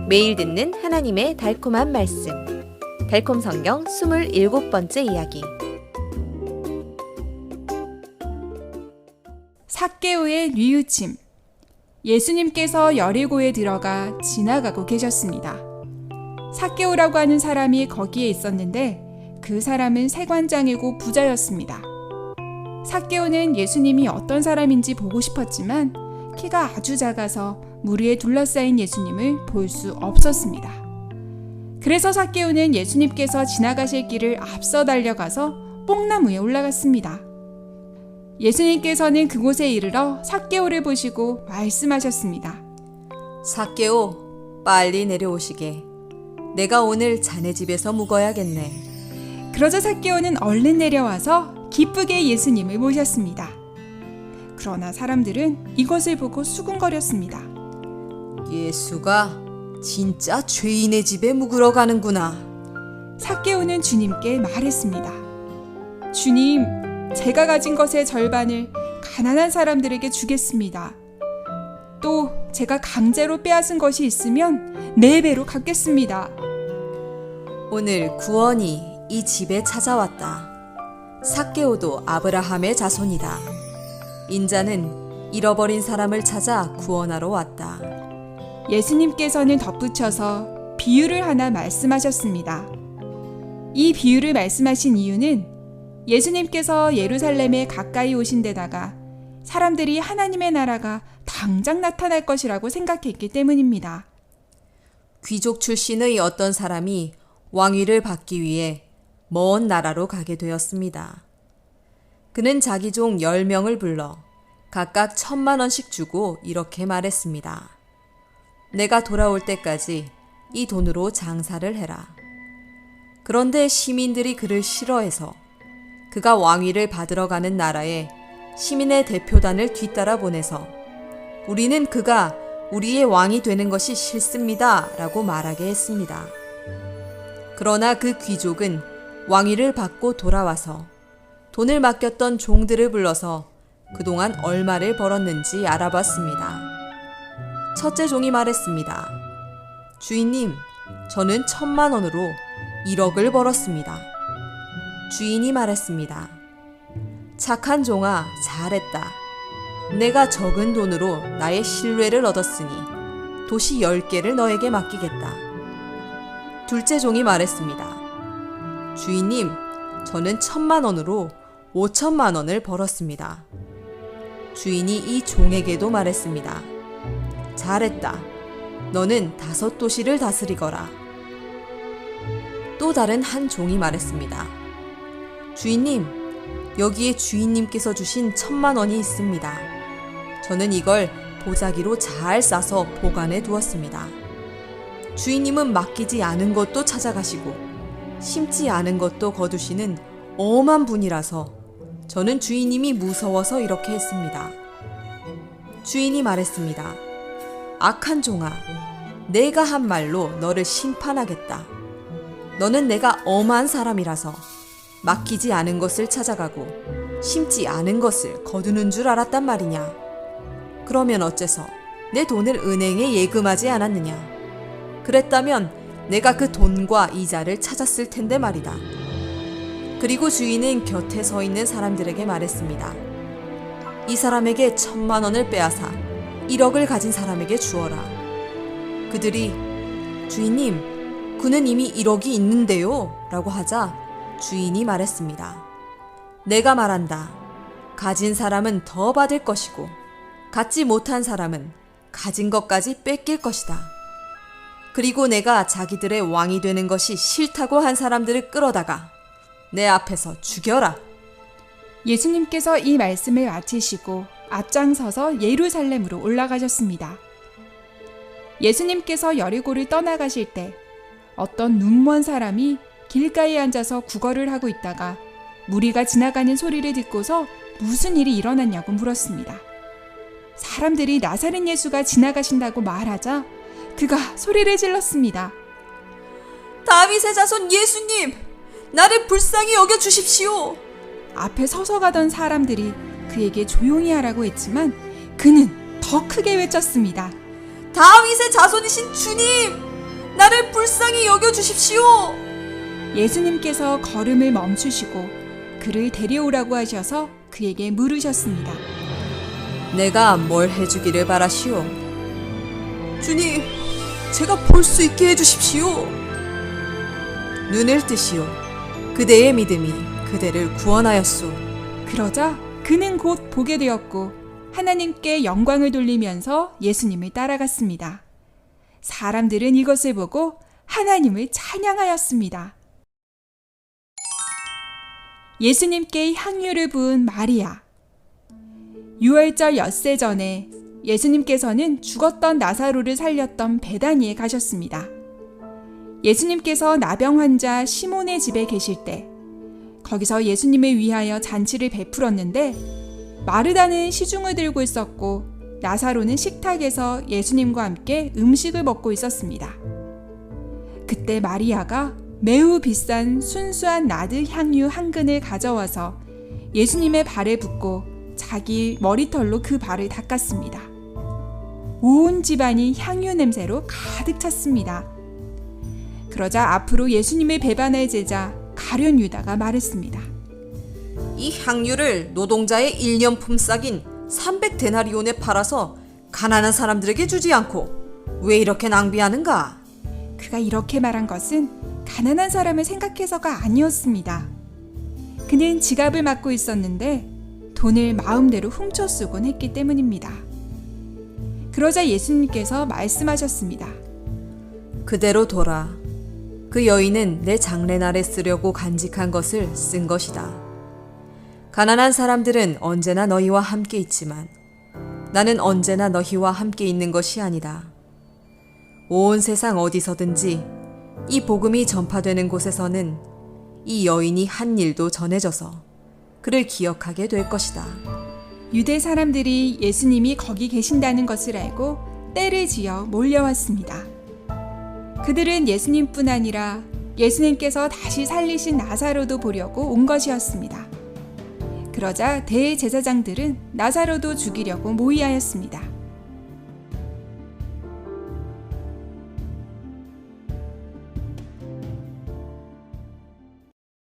매일 듣는 하나님의 달콤한 말씀. 달콤 성경 27번째 이야기. 삭개오의 뉘우침. 예수님께서 여리고에 들어가 지나가고 계셨습니다. 삭개오라고 하는 사람이 거기에 있었는데 그 사람은 세관장이고 부자였습니다. 삭개오는 예수님이 어떤 사람인지 보고 싶었지만 키가 아주 작아서 무리에 둘러싸인 예수님을 볼 수 없었습니다. 그래서 삭개오는 예수님께서 지나가실 길을 앞서 달려가서 뽕나무에 올라갔습니다. 예수님께서는 그곳에 이르러 삭개오를 보시고 말씀하셨습니다. 삭개오, 빨리 내려오시게. 내가 오늘 자네 집에서 묵어야겠네. 그러자 삭개오는 얼른 내려와서 기쁘게 예수님을 모셨습니다. 그러나 사람들은 이것을 보고 수군거렸습니다. 예수가 진짜 죄인의 집에 묵으러 가는구나. 삭개오는 주님께 말했습니다. 주님, 제가 가진 것의 절반을 가난한 사람들에게 주겠습니다. 또 제가 강제로 빼앗은 것이 있으면 4배로 갚겠습니다. 오늘 구원이 이 집에 찾아왔다. 삭개오도 아브라함의 자손이다. 인자는 잃어버린 사람을 찾아 구원하러 왔다. 예수님께서는 덧붙여서 비유를 하나 말씀하셨습니다. 이 비유를 말씀하신 이유는 예수님께서 예루살렘에 가까이 오신 데다가 사람들이 하나님의 나라가 당장 나타날 것이라고 생각했기 때문입니다. 귀족 출신의 어떤 사람이 왕위를 받기 위해 먼 나라로 가게 되었습니다. 그는 자기 종 10명을 불러 각각 1,000,000원씩 주고 이렇게 말했습니다. 내가 돌아올 때까지 이 돈으로 장사를 해라. 그런데 시민들이 그를 싫어해서 그가 왕위를 받으러 가는 나라에 시민의 대표단을 뒤따라 보내서 우리는 그가 우리의 왕이 되는 것이 싫습니다 라고 말하게 했습니다. 그러나 그 귀족은 왕위를 받고 돌아와서 돈을 맡겼던 종들을 불러서 그동안 얼마를 벌었는지 알아봤습니다. 첫째 종이 말했습니다. 주인님, 저는 1,000,000원으로 1억을 벌었습니다. 주인이 말했습니다. 착한 종아, 잘했다. 내가 적은 돈으로 나의 신뢰를 얻었으니 도시 10개를 너에게 맡기겠다. 둘째 종이 말했습니다. 주인님, 저는 1,000,000원으로 5,000,000원을 벌었습니다. 주인이 이 종에게도 말했습니다. 잘했다. 너는 5도시를 다스리거라. 또 다른 한 종이 말했습니다. 주인님, 여기에 주인님께서 주신 1,000,000원이 있습니다. 저는 이걸 보자기로 잘 싸서 보관해 두었습니다. 주인님은 맡기지 않은 것도 찾아가시고 심지 않은 것도 거두시는 엄한 분이라서 저는 주인님이 무서워서 이렇게 했습니다. 주인이 말했습니다. 악한 종아, 내가 한 말로 너를 심판하겠다. 너는 내가 엄한 사람이라서 맡기지 않은 것을 찾아가고 심지 않은 것을 거두는 줄 알았단 말이냐. 그러면 어째서 내 돈을 은행에 예금하지 않았느냐. 그랬다면 내가 그 돈과 이자를 찾았을 텐데 말이다. 그리고 주인은 곁에 서 있는 사람들에게 말했습니다. 이 사람에게 1,000,000원을 빼앗아 1억을 가진 사람에게 주어라. 그들이 주인님, 그는 이미 1억이 있는데요 라고 하자 주인이 말했습니다. 내가 말한다. 가진 사람은 더 받을 것이고 갖지 못한 사람은 가진 것까지 뺏길 것이다. 그리고 내가 자기들의 왕이 되는 것이 싫다고 한 사람들을 끌어다가 내 앞에서 죽여라. 예수님께서 이 말씀을 마치시고 앞장서서 예루살렘으로 올라가셨습니다. 예수님께서 여리고를 떠나가실 때 어떤 눈먼 사람이 길가에 앉아서 구걸을 하고 있다가 무리가 지나가는 소리를 듣고서 무슨 일이 일어났냐고 물었습니다. 사람들이 나사렛 예수가 지나가신다고 말하자 그가 소리를 질렀습니다. 다윗의 자손 예수님, 나를 불쌍히 여겨 주십시오. 앞에 서서 가던 사람들이 그에게 조용히 하라고 했지만 그는 더 크게 외쳤습니다. 다윗의 자손이신 주님, 나를 불쌍히 여겨주십시오! 예수님께서 걸음을 멈추시고 그를 데려오라고 하셔서 그에게 물으셨습니다. 내가 뭘 해주기를 바라시오? 주님, 제가 볼 수 있게 해주십시오. 눈을 뜨시오. 그대의 믿음이 그대를 구원하였소. 그러자 그는 곧 보게 되었고 하나님께 영광을 돌리면서 예수님을 따라갔습니다. 사람들은 이것을 보고 하나님을 찬양하였습니다. 예수님께 향유를 부은 마리아. 유월절 엿새 전에 예수님께서는 죽었던 나사로를 살렸던 베다니에 가셨습니다. 예수님께서 나병 환자 시몬의 집에 계실 때 거기서 예수님을 위하여 잔치를 베풀었는데 마르다는 시중을 들고 있었고 나사로는 식탁에서 예수님과 함께 음식을 먹고 있었습니다. 그때 마리아가 매우 비싼 순수한 나드 향유 한 근을 가져와서 예수님의 발에 붓고 자기 머리털로 그 발을 닦았습니다. 온 집안이 향유 냄새로 가득 찼습니다. 그러자 앞으로 예수님을 배반할 제자 가룟 유다가 말했습니다. 이 향유를 노동자의 1년 품삯인 300데나리온에 팔아서 가난한 사람들에게 주지 않고 왜 이렇게 낭비하는가? 그가 이렇게 말한 것은 가난한 사람을 생각해서가 아니었습니다. 그는 지갑을 맡고 있었는데 돈을 마음대로 훔쳐 쓰곤 했기 때문입니다. 그러자 예수님께서 말씀하셨습니다. 그대로 둬라. 그 여인은 내 장례날에 쓰려고 간직한 것을 쓴 것이다. 가난한 사람들은 언제나 너희와 함께 있지만 나는 언제나 너희와 함께 있는 것이 아니다. 온 세상 어디서든지 이 복음이 전파되는 곳에서는 이 여인이 한 일도 전해져서 그를 기억하게 될 것이다. 유대 사람들이 예수님이 거기 계신다는 것을 알고 떼를 지어 몰려왔습니다. 그들은 예수님뿐 아니라 예수님께서 다시 살리신 나사로도 보려고 온 것이었습니다. 그러자 대제사장들은 나사로도 죽이려고 모의하였습니다.